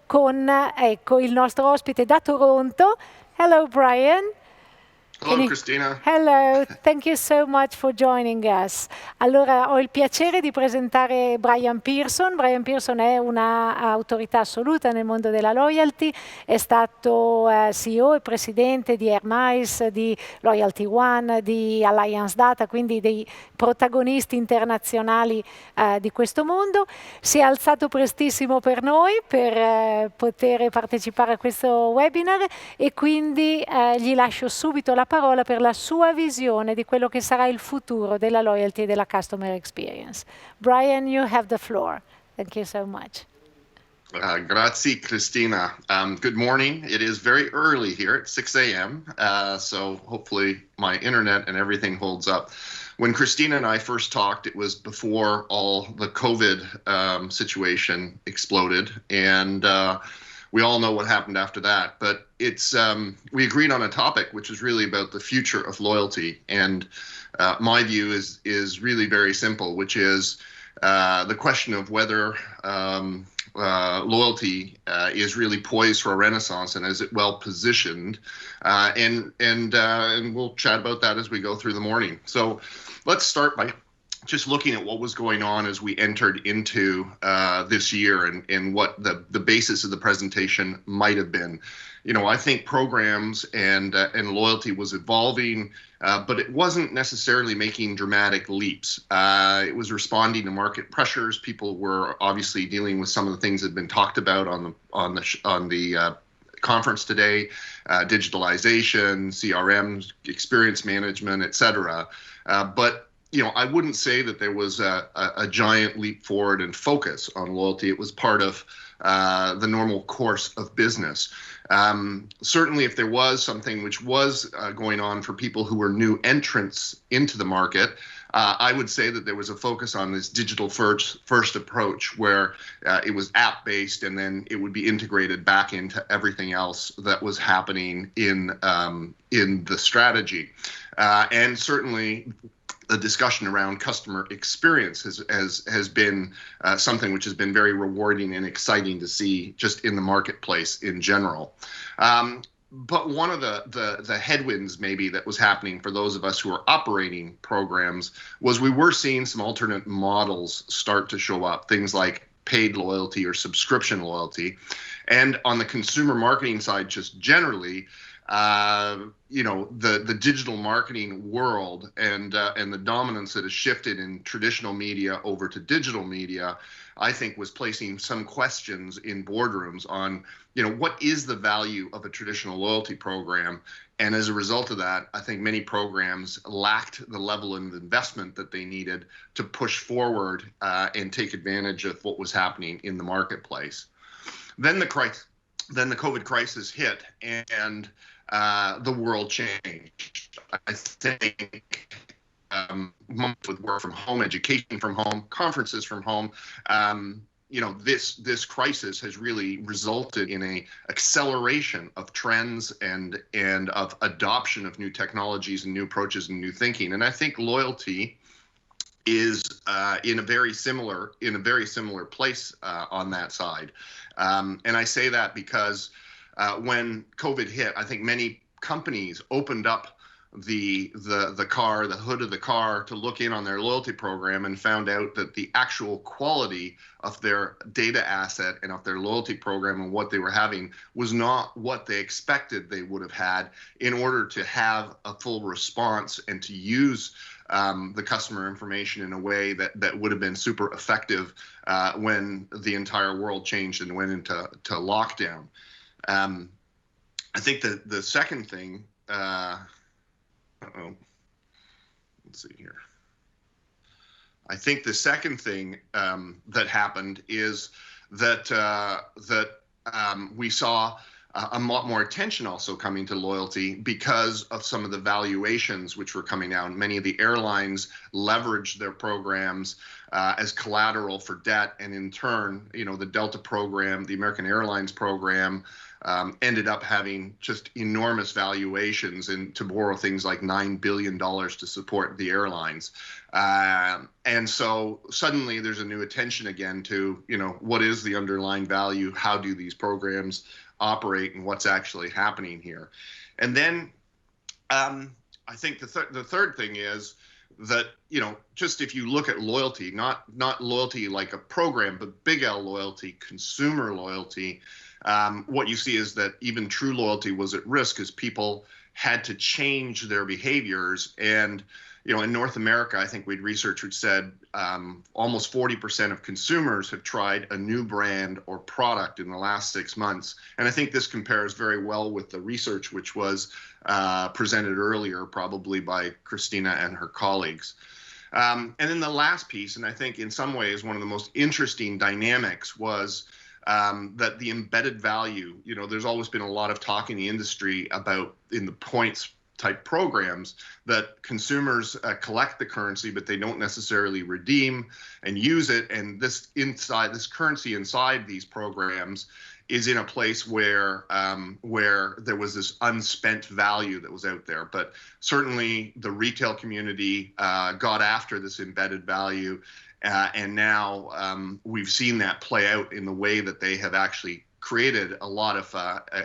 con ecco, il nostro ospite da Toronto. Hello, Bryan. Hello, Christina. Hello, thank you so much for joining us. Allora, ho il piacere di presentare Bryan Pearson. Bryan Pearson è un'autorità assoluta nel mondo della loyalty, è stato CEO e presidente di Hermès, di LoyaltyOne, di Alliance Data, quindi dei protagonisti internazionali di questo mondo. Si è alzato prestissimo per noi per poter partecipare a questo webinar e quindi gli lascio subito la parola per la sua visione di quello che sarà il futuro della loyalty e della customer experience. Bryan, you have the floor. Thank you so much. Grazie, Christina. Good morning. It is very early here at 6 a.m., so hopefully my internet and everything holds up. When Christina and I first talked, it was before all the COVID situation exploded, and we all know what happened after that. But we agreed on a topic which is really about the future of loyalty, and my view is really very simple, which is the question of whether loyalty is really poised for a renaissance, and is it well positioned? And we'll chat about that as we go through the morning. So let's start by just looking at what was going on as we entered into this year and what the basis of the presentation might have been. You know, I think programs and loyalty was evolving, but it wasn't necessarily making dramatic leaps. It was responding to market pressures. People were obviously dealing with some of the things that had been talked about on the conference today, digitalization, CRM, experience management, et cetera. But you know, I wouldn't say that there was a giant leap forward in focus on loyalty. It was part of the normal course of business. Certainly, if there was something which was going on for people who were new entrants into the market, I would say that there was a focus on this digital first approach where it was app-based and then it would be integrated back into everything else that was happening in the strategy. And certainly, the discussion around customer experience has been something which has been very rewarding and exciting to see just in the marketplace in general. But one of the headwinds maybe that was happening for those of us who are operating programs was we were seeing some alternate models start to show up, things like paid loyalty or subscription loyalty. And on the consumer marketing side, just generally, you know, the digital marketing world and the dominance that has shifted in traditional media over to digital media, I think was placing some questions in boardrooms on, you know, what is the value of a traditional loyalty program? And as a result of that, I think many programs lacked the level of investment that they needed to push forward and take advantage of what was happening in the marketplace. Then the COVID crisis hit, and the world changed. I think with work from home, education from home, conferences from home, you know, this crisis has really resulted in a acceleration of trends and of adoption of new technologies and new approaches and new thinking. And I think loyalty is in a very similar place on that side. And I say that because when COVID hit, I think many companies opened up the hood of the car to look in on their loyalty program and found out that the actual quality of their data asset and of their loyalty program and what they were having was not what they expected they would have had in order to have a full response and to use the customer information in a way that would have been super effective when the entire world changed and went into lockdown. I think the second thing, let's see here. I think the second thing that happened is that we saw a lot more attention also coming to loyalty because of some of the valuations which were coming down. Many of the airlines leveraged their programs as collateral for debt, and in turn, you know, the Delta program, the American Airlines program, ended up having just enormous valuations, and to borrow things like $9 billion to support the airlines. And so suddenly there's a new attention again to, what is the underlying value? How do these programs operate, and what's actually happening here? And then I think the third thing is that, just if you look at loyalty, not loyalty like a program, but big L loyalty, consumer loyalty, what you see is that even true loyalty was at risk as people had to change their behaviors. And, in North America, I think we'd research which said almost 40% of consumers have tried a new brand or product in the last 6 months. And I think this compares very well with the research which was presented earlier, probably by Christina and her colleagues. And then the last piece, and I think in some ways one of the most interesting dynamics, was that the embedded value, there's always been a lot of talk in the industry about, in the points type programs, that consumers collect the currency, but they don't necessarily redeem and use it. And this currency inside these programs is in a place where there was this unspent value that was out there. But certainly the retail community got after this embedded value, and now we've seen that play out in the way that they have actually created a lot of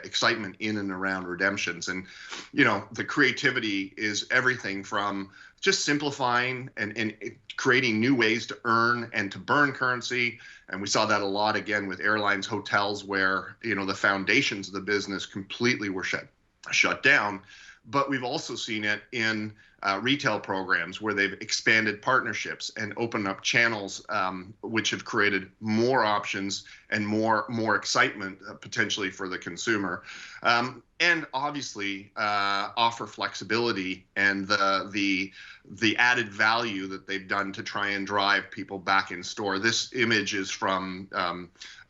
excitement in and around redemptions. And, the creativity is everything from just simplifying and creating new ways to earn and to burn currency. And we saw that a lot again with airlines, hotels, where, the foundations of the business completely were shut down. But we've also seen it in retail programs where they've expanded partnerships and opened up channels, which have created more options and more excitement potentially for the consumer, and obviously offer flexibility and the added value that they've done to try and drive people back in store. This image is from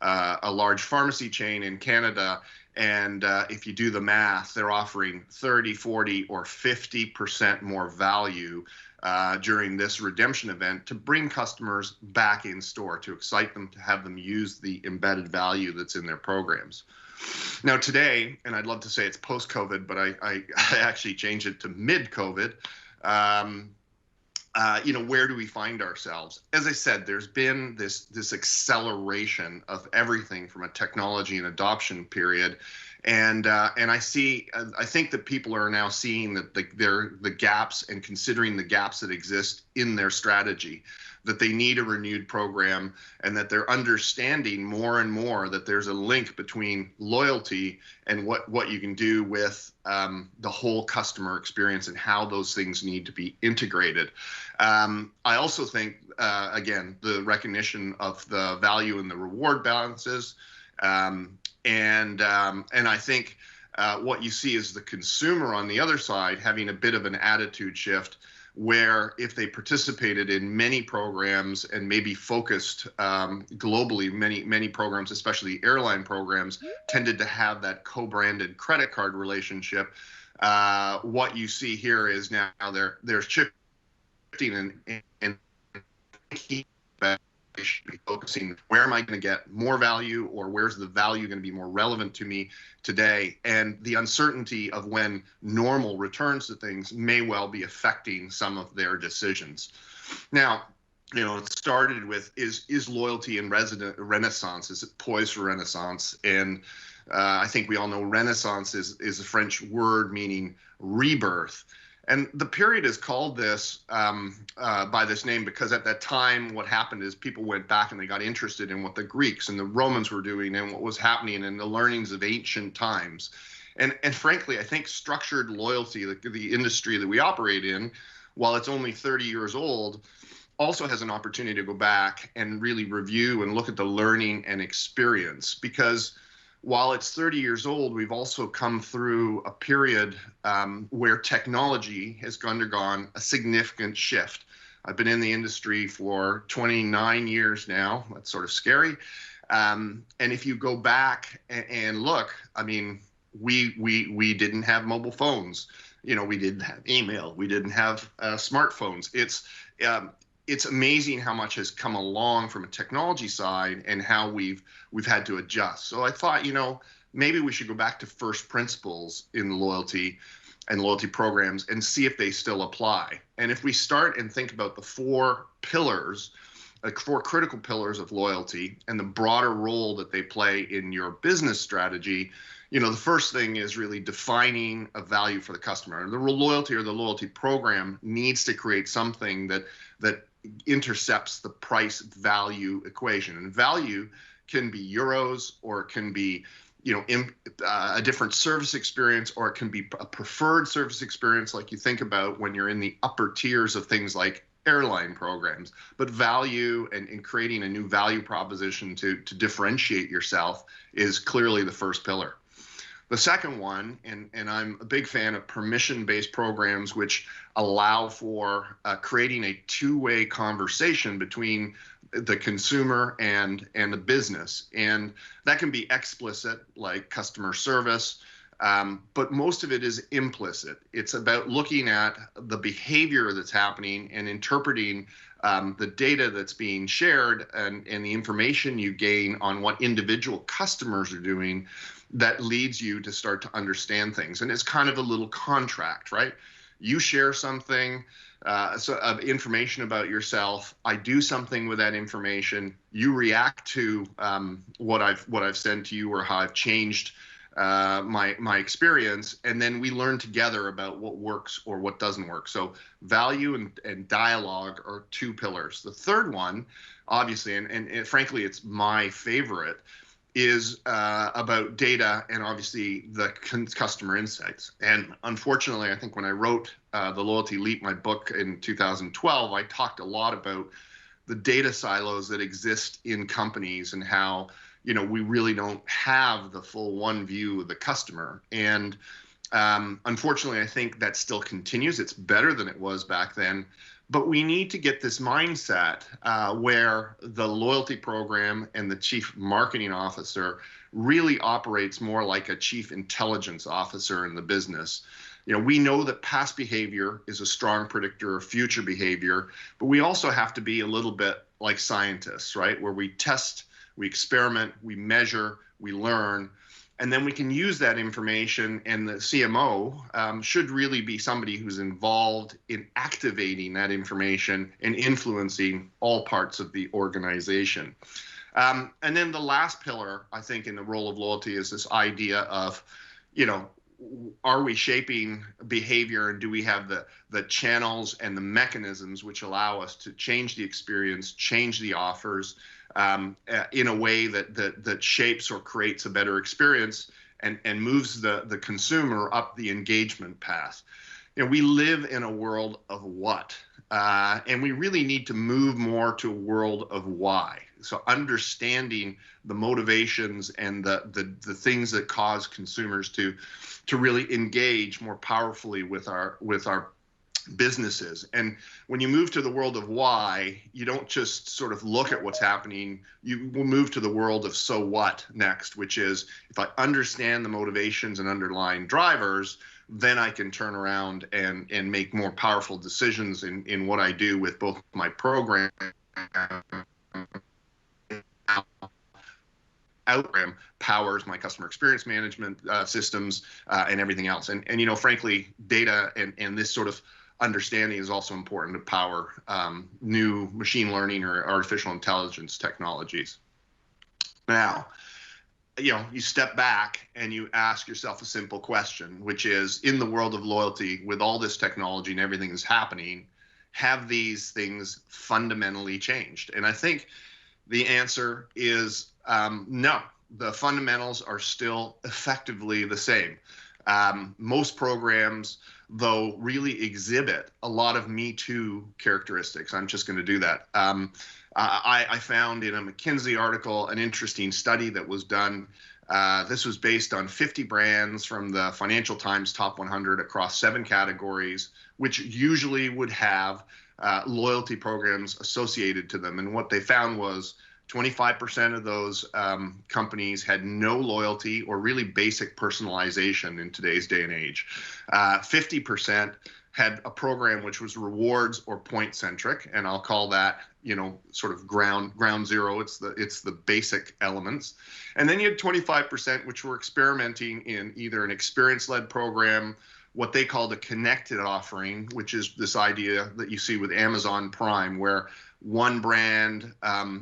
a large pharmacy chain in Canada. And if you do the math, they're offering 30, 40, or 50% more value during this redemption event to bring customers back in store, to excite them, to have them use the embedded value that's in their programs. Now today, and I'd love to say it's post-COVID, but I actually changed it to mid-COVID. Where do we find ourselves? As I said, there's been this acceleration of everything from a technology and adoption period, and I think that people are now seeing that the gaps and considering the gaps that exist in their strategy, that they need a renewed program, and that they're understanding more and more that there's a link between loyalty and what you can do with the whole customer experience and how those things need to be integrated. I also think, again, the recognition of the value in the reward balances, and I think what you see is the consumer on the other side having a bit of an attitude shift, where if they participated in many programs and maybe focused globally, many programs, especially airline programs, tended to have that co-branded credit card relationship. What you see here is now there's shifting and should be focusing, where am I going to get more value, or where's the value going to be more relevant to me today? And the uncertainty of when normal returns to things may well be affecting some of their decisions. Now, it started with, is loyalty in renaissance? Is it poised for renaissance? And I think we all know renaissance is a French word meaning rebirth. And the period is called this by this name because at that time, what happened is people went back and they got interested in what the Greeks and the Romans were doing and what was happening in the learnings of ancient times. And frankly, I think structured loyalty, the industry that we operate in, while it's only 30 years old, also has an opportunity to go back and really review and look at the learning and experience. Because while it's 30 years old, we've also come through a period where technology has undergone a significant shift. I've been in the industry for 29 years now. That's sort of scary. And if you go back and look, I mean, we didn't have mobile phones. We didn't have email. We didn't have smartphones. It's amazing how much has come along from a technology side and how we've had to adjust. So I thought, maybe we should go back to first principles in loyalty and loyalty programs and see if they still apply. And if we start and think about the four pillars, like four critical pillars of loyalty and the broader role that they play in your business strategy, the first thing is really defining a value for the customer. The loyalty or the loyalty program needs to create something that intercepts the price value equation. And value can be euros, or it can be a different service experience, or it can be a preferred service experience, like you think about when you're in the upper tiers of things like airline programs. But value and creating a new value proposition to differentiate yourself is clearly the first pillar. The second one, and I'm a big fan of permission-based programs, which allow for creating a two-way conversation between the consumer and the business. And that can be explicit, like customer service, but most of it is implicit. It's about looking at the behavior that's happening and interpreting the data that's being shared and the information you gain on what individual customers are doing that leads you to start to understand things. And it's kind of a little contract, right? You share something, information about yourself. I do something with that information. You react to what I've said to you, or how I've changed my experience, and then we learn together about what works or what doesn't work. So value and dialogue are two pillars. The third one, obviously, and frankly, it's my favorite, is about data and obviously the customer insights. And unfortunately, I think when I wrote The Loyalty Leap, my book in 2012, I talked a lot about the data silos that exist in companies and how we really don't have the full one view of the customer. And unfortunately, I think that still continues. It's better than it was back then. But we need to get this mindset where the loyalty program and the chief marketing officer really operates more like a chief intelligence officer in the business. We know that past behavior is a strong predictor of future behavior, but we also have to be a little bit like scientists, right? Where we test, we experiment, we measure, we learn, and then we can use that information, and the CMO should really be somebody who's involved in activating that information and influencing all parts of the organization. And then the last pillar, I think, in the role of loyalty is this idea of, are we shaping behavior, and do we have the channels and the mechanisms which allow us to change the experience, change the offers, in a way that shapes or creates a better experience and moves the consumer up the engagement path. We live in a world of what, and we really need to move more to a world of why. So understanding the motivations and the things that cause consumers to really engage more powerfully with our businesses. And when you move to the world of why, you don't just sort of look at what's happening. You will move to the world of so what next, which is, if I understand the motivations and underlying drivers, then I can turn around and make more powerful decisions in what I do with both my program outram powers my customer experience management systems and everything else. And frankly, data and this sort of understanding is also important to power new machine learning or artificial intelligence technologies. Now, you step back and you ask yourself a simple question, which is, in the world of loyalty, with all this technology and everything that's happening, have these things fundamentally changed? And I think the answer is no. The fundamentals are still effectively the same. Most programs, though, really exhibit a lot of Me Too characteristics. I'm just going to do that. I found in a McKinsey article an interesting study that was done. This was based on 50 brands from the Financial Times Top 100 across 7 categories, which usually would have loyalty programs associated to them. And what they found was 25% of those companies had no loyalty or really basic personalization in today's day and age. 50% had a program which was rewards or point centric, and I'll call that, sort of ground zero. It's the basic elements. And then you had 25% which were experimenting in either an experience-led program, what they called a connected offering, which is this idea that you see with Amazon Prime, where one brand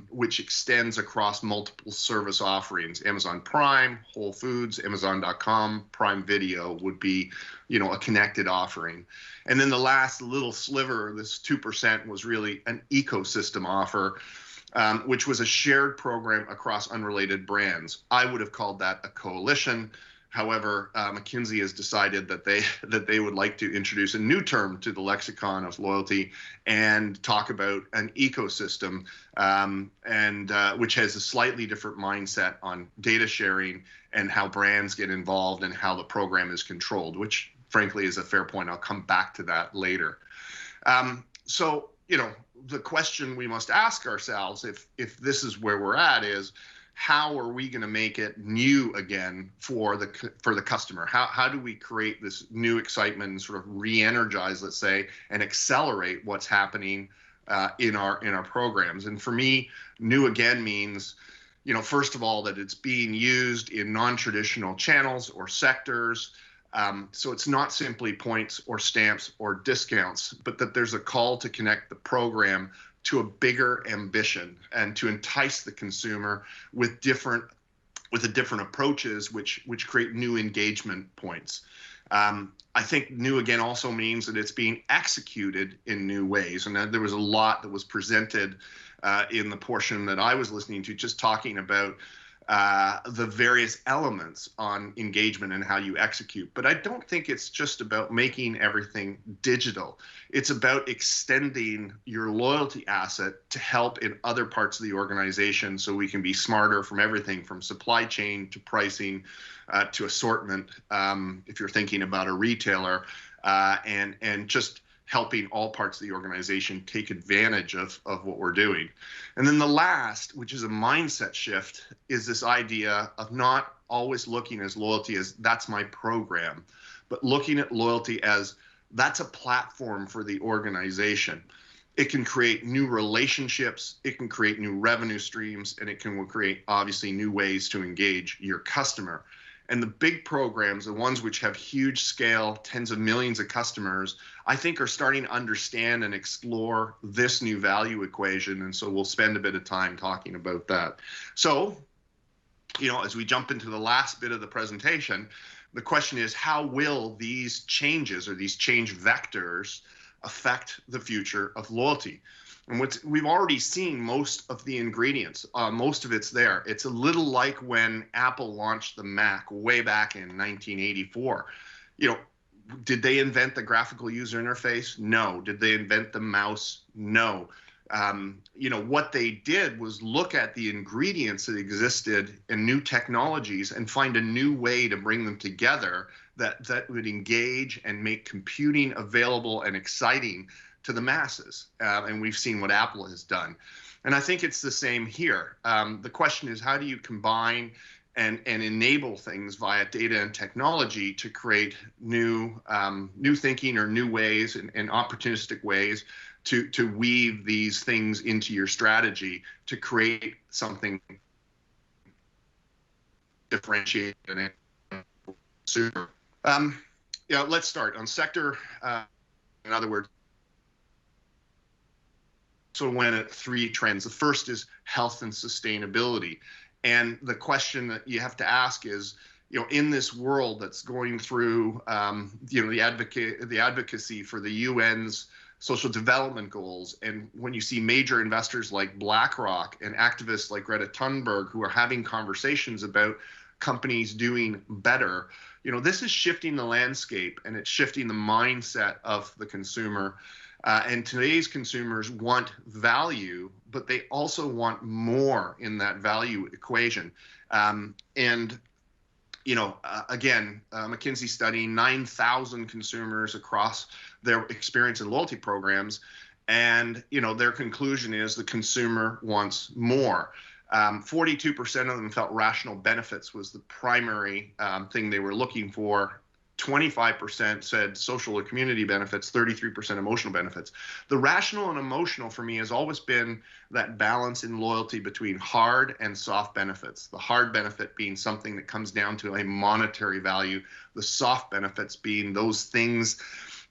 which extends across multiple service offerings. Amazon Prime, Whole Foods, Amazon.com, Prime Video would be, a connected offering. And then the last little sliver, this 2%, was really an ecosystem offer, which was a shared program across unrelated brands. I would have called that a coalition. However, McKinsey has decided that they would like to introduce a new term to the lexicon of loyalty and talk about an ecosystem, which has a slightly different mindset on data sharing and how brands get involved and how the program is controlled, which frankly is a fair point. I'll come back to that later. So, the question we must ask ourselves, if this is where we're at, is how are we going to make it new again for the customer? How do we create this new excitement and sort of re-energize, let's say, and accelerate what's happening in our programs? And for me, new again means, first of all, that it's being used in non-traditional channels or sectors. So it's not simply points or stamps or discounts, but that there's a call to connect the program to a bigger ambition and to entice the consumer with different approaches, which create new engagement points. I think new again also means that it's being executed in new ways, and there was a lot that was presented in the portion that I was listening to, just talking about the various elements on engagement and how you execute. But I don't think it's just about making everything digital. It's about extending your loyalty asset to help in other parts of the organization so we can be smarter from everything from supply chain to pricing to assortment, if you're thinking about a retailer, and just helping all parts of the organization take advantage of what we're doing. And then the last, which is a mindset shift, is this idea of not always looking as loyalty as that's my program, but looking at loyalty as that's a platform for the organization. It can create new relationships, it can create new revenue streams, and it can create obviously new ways to engage your customer. And the big programs, the ones which have huge scale, tens of millions of customers, I think are starting to understand and explore this new value equation. And so we'll spend a bit of time talking about that. So, as we jump into the last bit of the presentation, the question is, how will these changes or these change vectors affect the future of loyalty? And we've already seen most of the ingredients, most of it's there. It's a little like when Apple launched the Mac way back in 1984. Did they invent the graphical user interface? No. Did they invent the mouse? No. What they did was look at the ingredients that existed in new technologies and find a new way to bring them together that would engage and make computing available and exciting to the masses. And we've seen what Apple has done. And I think it's the same here. The question is, how do you combine and enable things via data and technology to create new thinking or new ways and opportunistic ways to weave these things into your strategy to create something differentiated and super. Let's start on sector. In other words, so went at three trends. The first is health and sustainability. And the question that you have to ask is, in this world that's going through, the advocacy for the UN's social development goals, and when you see major investors like BlackRock and activists like Greta Thunberg who are having conversations about companies doing better, this is shifting the landscape and it's shifting the mindset of the consumer. And today's consumers want value, but they also want more in that value equation. Again, McKinsey studying 9,000 consumers across their experience in loyalty programs, and their conclusion is the consumer wants more. 42% of them felt rational benefits was the primary thing they were looking for. 25% said social or community benefits, 33% emotional benefits. The rational and emotional for me has always been that balance in loyalty between hard and soft benefits. The hard benefit being something that comes down to a monetary value, the soft benefits being those things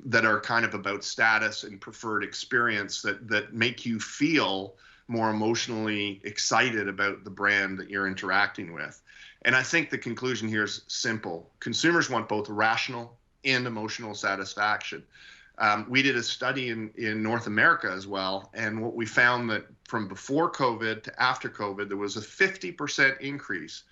that are kind of about status and preferred experience that make you feel more emotionally excited about the brand that you're interacting with. And I think the conclusion here is simple. Consumers want both rational and emotional satisfaction. We did a study in North America as well, and what we found that from before COVID to after COVID, there was a 50% increase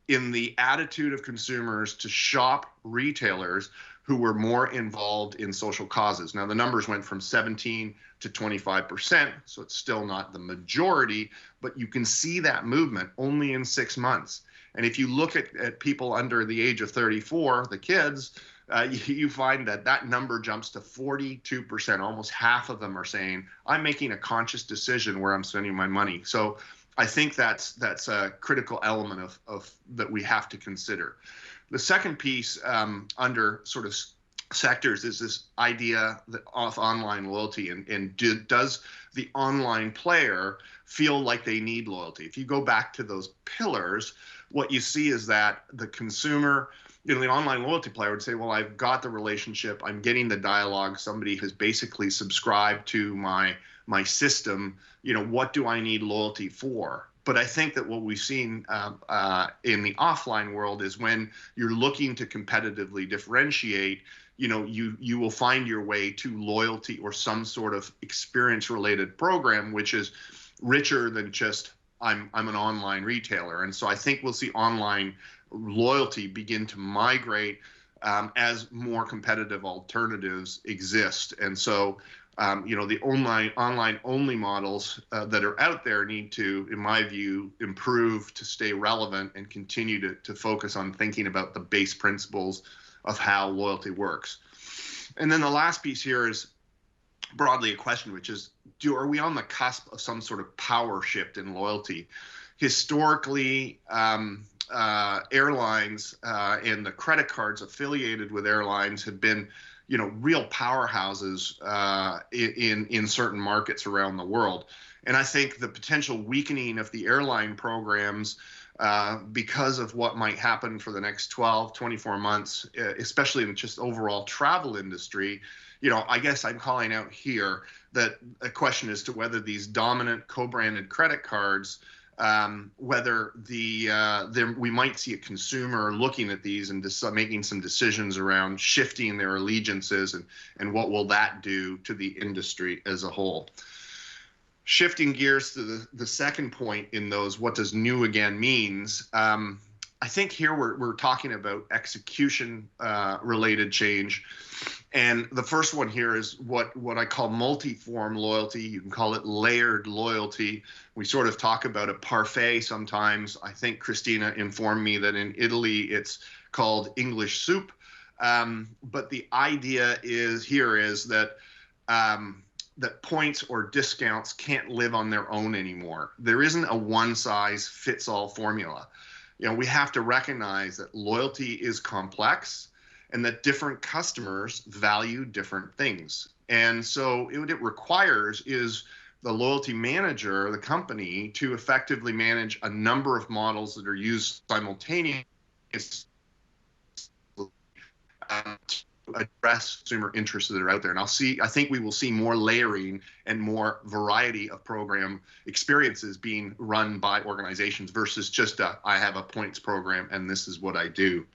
in the attitude of consumers to shop retailers who were more involved in social causes. Now, the numbers went from 17 to 25%, so it's still not the majority, but you can see that movement only in 6 months. And if you look at people under the age of 34, the kids, you find that number jumps to 42%. Almost half of them are saying, I'm making a conscious decision where I'm spending my money. So I think that's a critical element of that we have to consider. The second piece under sort of sectors is this idea of online loyalty, and does the online player feel like they need loyalty? If you go back to those pillars, what you see is that the consumer, the online loyalty player would say, well, I've got the relationship, I'm getting the dialogue, somebody has basically subscribed to my system, what do I need loyalty for? But I think that what we've seen in the offline world is when you're looking to competitively differentiate, you will find your way to loyalty or some sort of experience-related program, which is richer than just I'm an online retailer. And so I think we'll see online loyalty begin to migrate as more competitive alternatives exist. And so the online only models that are out there need to, in my view, improve to stay relevant and continue to focus on thinking about the base principles of how loyalty works. And then the last piece here is broadly a question, which is, are we on the cusp of some sort of power shift in loyalty? Historically, airlines and the credit cards affiliated with airlines have been real powerhouses in certain markets around the world. And I think the potential weakening of the airline programs because of what might happen for the next 12, 24 months, especially in just overall travel industry, I guess I'm calling out here that a question as to whether these dominant co-branded credit cards, whether we might see a consumer looking at these and making some decisions around shifting their allegiances, and what will that do to the industry as a whole. Shifting gears to the second point in those, what does new again means? I think here we're talking about execution related change. And the first one here is what I call multi-form loyalty. You can call it layered loyalty. We sort of talk about a parfait sometimes. I think Christina informed me that in Italy it's called English soup. But the idea is that that points or discounts can't live on their own anymore. There isn't a one-size-fits-all formula. We have to recognize that loyalty is complex, and that different customers value different things. And so what it requires is the loyalty manager, the company, to effectively manage a number of models that are used simultaneously to address consumer interests that are out there. And I think we will see more layering and more variety of program experiences being run by organizations versus just I have a points program and this is what I do.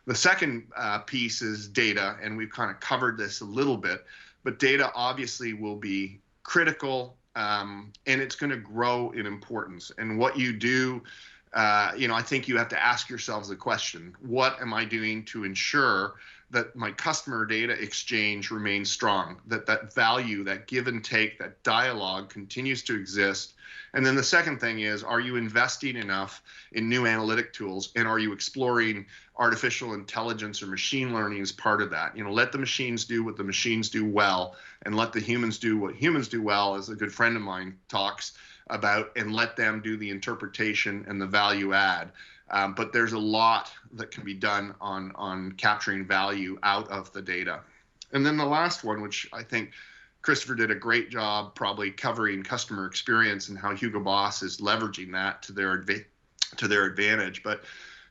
The second piece is data, and we've kind of covered this a little bit, but data obviously will be critical, and it's going to grow in importance. And what you do, I think you have to ask yourselves the question, what am I doing to ensure that my customer data exchange remains strong, that value, that give and take, that dialogue continues to exist? And then the second thing is, are you investing enough in new analytic tools, and are you exploring artificial intelligence or machine learning as part of that? Let the machines do what the machines do well, and let the humans do what humans do well, as a good friend of mine talks about, and let them do the interpretation and the value add. But there's a lot that can be done on capturing value out of the data. And then the last one, which I think Christopher did a great job probably covering customer experience and how Hugo Boss is leveraging that to their advantage. But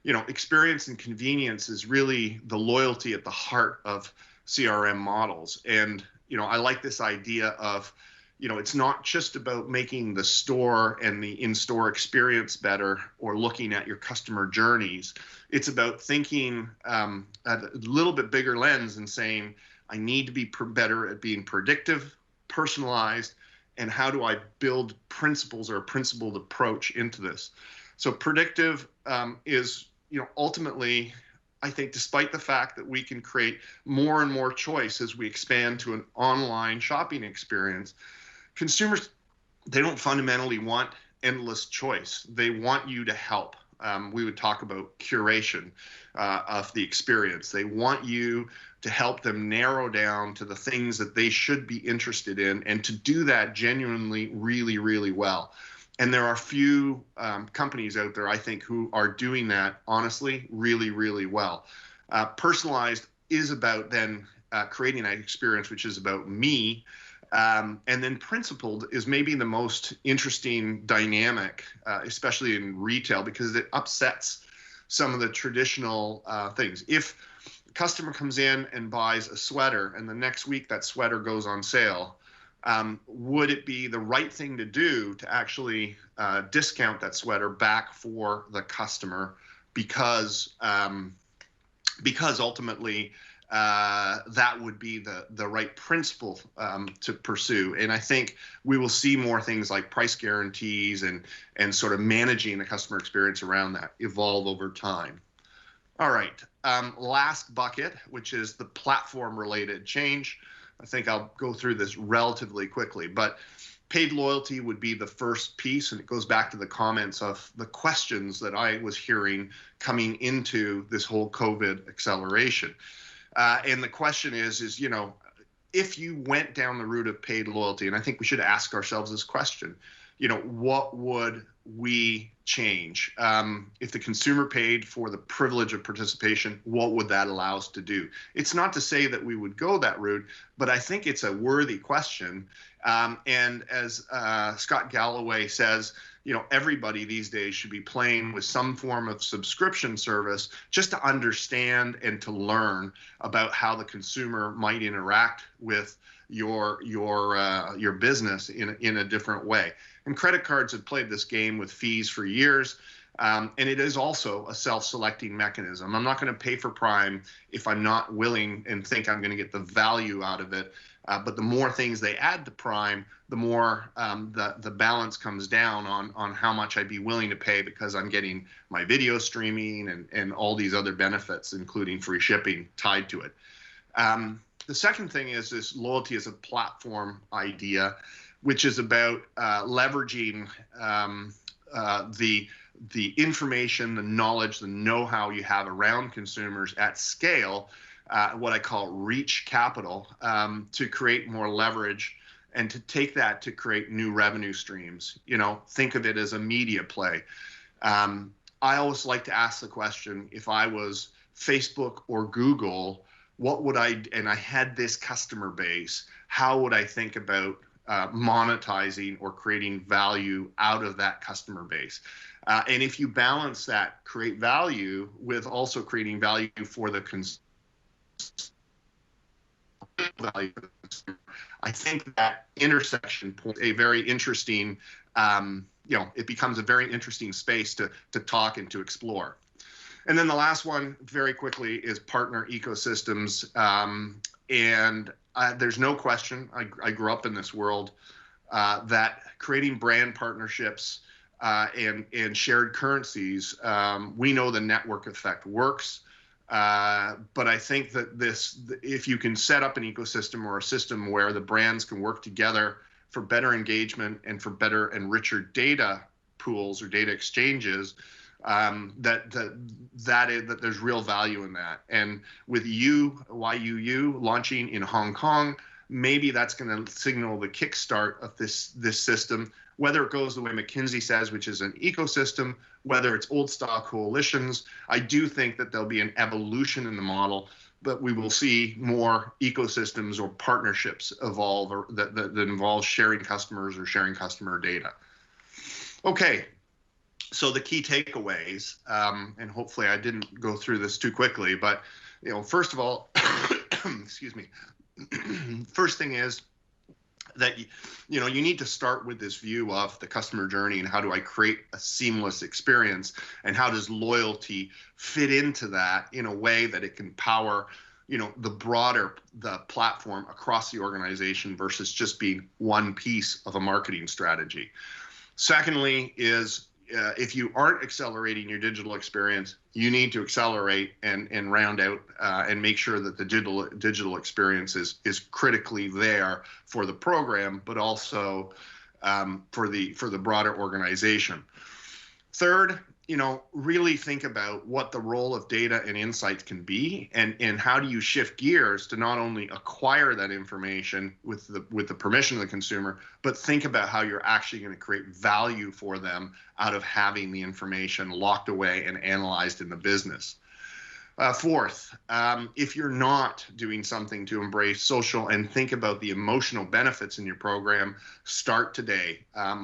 experience and convenience is really the loyalty at the heart of CRM models. And I like this idea of it's not just about making the store and the in-store experience better or looking at your customer journeys. It's about thinking at a little bit bigger lens and saying, I need to be better at being predictive, personalized, and how do I build principles or a principled approach into this? So predictive is, ultimately, I think despite the fact that we can create more and more choice as we expand to an online shopping experience, consumers, they don't fundamentally want endless choice. They want you to help. We would talk about curation of the experience. They want you to help them narrow down to the things that they should be interested in, and to do that genuinely really, really well. And there are few companies out there, I think, who are doing that honestly really, really well. Personalized is about then creating that experience, which is about me. And then principled is maybe the most interesting dynamic, especially in retail, because it upsets some of the traditional things. If a customer comes in and buys a sweater and the next week that sweater goes on sale, would it be the right thing to do to actually discount that sweater back for the customer because ultimately that would be the right principle to pursue? And I think we will see more things like price guarantees and sort of managing the customer experience around that evolve over time. All right, last bucket, which is the platform related change. I think I'll go through this relatively quickly, but paid loyalty would be the first piece, and it goes back to the comments of the questions that I was hearing coming into this whole COVID acceleration. And the question is, if you went down the route of paid loyalty, and I think we should ask ourselves this question, what would we change? If the consumer paid for the privilege of participation, what would that allow us to do? It's not to say that we would go that route, but I think it's a worthy question. And as Scott Galloway says, everybody these days should be playing with some form of subscription service just to understand and to learn about how the consumer might interact with your business in a different way. And credit cards have played this game with fees for years. And it is also a self-selecting mechanism. I'm not going to pay for Prime if I'm not willing and think I'm going to get the value out of it. But the more things they add to Prime, the more the balance comes down on how much I'd be willing to pay, because I'm getting my video streaming and all these other benefits, including free shipping tied to it. The second thing is this loyalty as a platform idea, which is about leveraging the information, the knowledge, the know-how you have around consumers at scale, what I call reach capital, to create more leverage and to take that to create new revenue streams. Think of it as a media play. I always like to ask the question, if I was Facebook or Google, and I had this customer base, how would I think about monetizing or creating value out of that customer base? And if you balance that, create value with also creating value for the consumer, I think that intersection point a very interesting, it becomes a very interesting space to talk and to explore. And then the last one, very quickly, is partner ecosystems. And there's no question, I grew up in this world, that creating brand partnerships and shared currencies, we know the network effect works. But I think that if you can set up an ecosystem or a system where the brands can work together for better engagement and for better and richer data pools or data exchanges, that there's real value in that. And with YUU launching in Hong Kong, maybe that's going to signal the kickstart of this system, whether it goes the way McKinsey says, which is an ecosystem, whether it's old style coalitions. I do think that there'll be an evolution in the model, but we will see more ecosystems or partnerships evolve, or that involve sharing customers or sharing customer data. Okay, so the key takeaways, and hopefully I didn't go through this too quickly, but first of all, excuse me, first thing is that you need to start with this view of the customer journey and how do I create a seamless experience, and how does loyalty fit into that in a way that it can power the platform across the organization versus just being one piece of a marketing strategy. Secondly is if you aren't accelerating your digital experience, you need to accelerate and round out and make sure that the digital experience is critically there for the program, but also for the broader organization. Third, really think about what the role of data and insights can be, and how do you shift gears to not only acquire that information with the permission of the consumer, but think about how you're actually going to create value for them out of having the information locked away and analyzed in the business. Fourth, if you're not doing something to embrace social and think about the emotional benefits in your program, start today.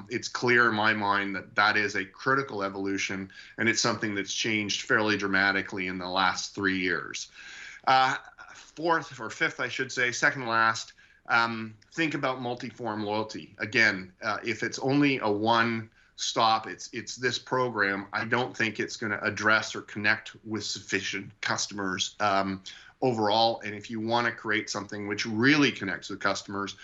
It's clear in my mind that is a critical evolution, and it's something that's changed fairly dramatically in the last 3 years. Fourth, or fifth, I should say, second last, think about multi-form loyalty. Again, if it's only a one stop, it's this program, I don't think it's going to address or connect with sufficient customers overall. And if you want to create something which really connects with customers,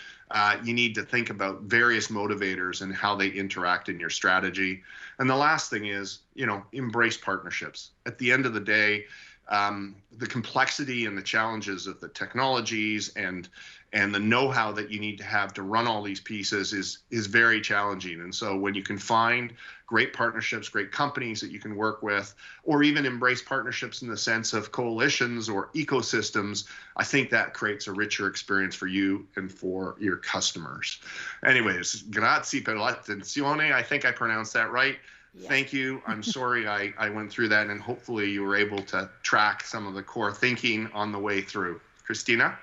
you need to think about various motivators and how they interact in your strategy. And the last thing is, embrace partnerships. At the end of the day, the complexity and the challenges of the technologies and the know-how that you need to have to run all these pieces is very challenging. And so when you can find great partnerships, great companies that you can work with, or even embrace partnerships in the sense of coalitions or ecosystems, I think that creates a richer experience for you and for your customers. Anyways, grazie per l'attenzione. I think I pronounced that right. Yeah. Thank you. I'm sorry I went through that, and hopefully you were able to track some of the core thinking on the way through. Christina?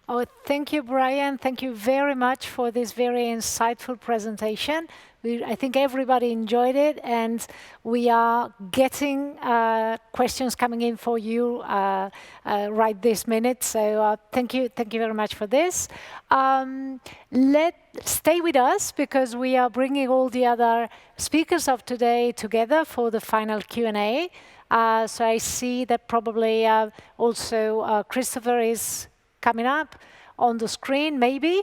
Oh, thank you, Bryan. Thank you very much for this very insightful presentation. I think everybody enjoyed it, and we are getting questions coming in for you right this minute. So thank you very much for this. Stay with us, because we are bringing all the other speakers of today together for the final Q&A. So I see that probably also Christopher is coming up on the screen, maybe.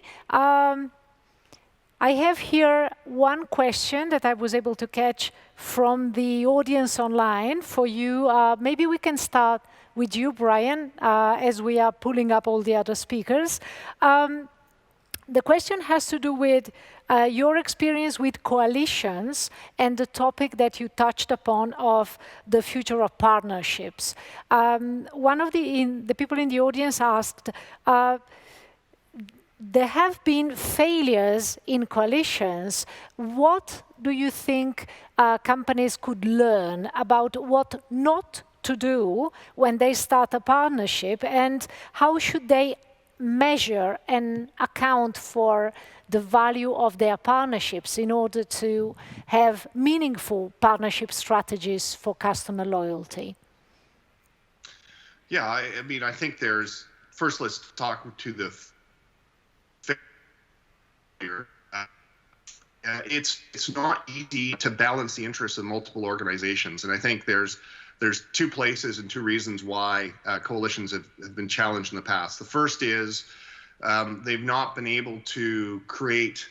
I have here one question that I was able to catch from the audience online for you. Maybe we can start with you, Bryan, as we are pulling up all the other speakers. The question has to do with your experience with coalitions and the topic that you touched upon of the future of partnerships. One of the people in the audience asked, there have been failures in coalitions. What do you think companies could learn about what not to do when they start a partnership, and how should they measure and account for the value of their partnerships in order to have meaningful partnership strategies for customer loyalty? Yeah, I mean, I think first let's talk to the failure. It's not easy to balance the interests of multiple organizations, and I think there's two places and two reasons why coalitions have been challenged in the past. The first is they've not been able to create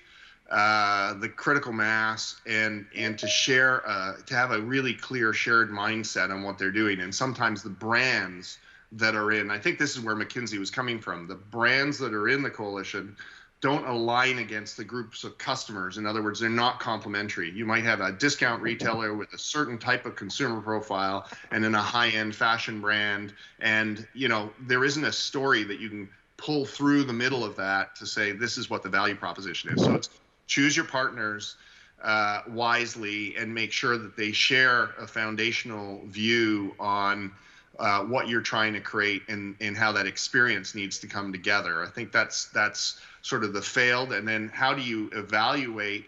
the critical mass and to share, to have a really clear shared mindset on what they're doing. And sometimes the brands that are in, I think this is where McKinsey was coming from, the brands that are in the coalition don't align against the groups of customers. In other words, they're not complementary. You might have a discount retailer with a certain type of consumer profile and then a high-end fashion brand, and there isn't a story that you can pull through the middle of that to say this is what the value proposition is. So it's choose your partners wisely and make sure that they share a foundational view on what you're trying to create and how that experience needs to come together. I think that's sort of the failed. And then how do you evaluate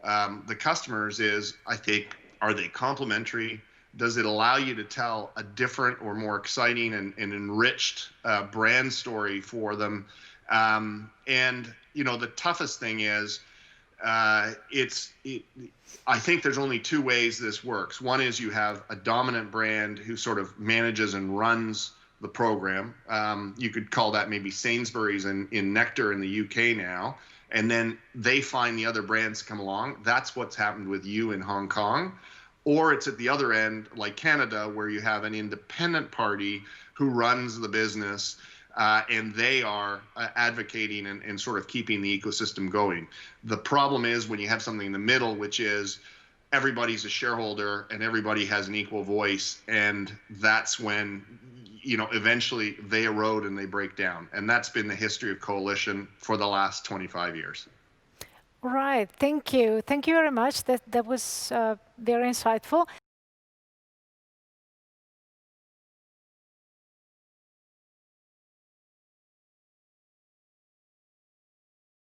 the customers is, I think, are they complementary? Does it allow you to tell a different or more exciting and enriched brand story for them? And the toughest thing is, I think there's only two ways this works. One is you have a dominant brand who sort of manages and runs the program. You could call that maybe Sainsbury's in Nectar in the UK now. And then they find the other brands come along. That's what's happened with you in Hong Kong. Or it's at the other end, like Canada, where you have an independent party who runs the business, and they are advocating and sort of keeping the ecosystem going. The problem is when you have something in the middle, which is everybody's a shareholder and everybody has an equal voice, and that's when eventually they erode and they break down. And that's been the history of coalition for the last 25 years. Right, thank you. Thank you very much. That was very insightful.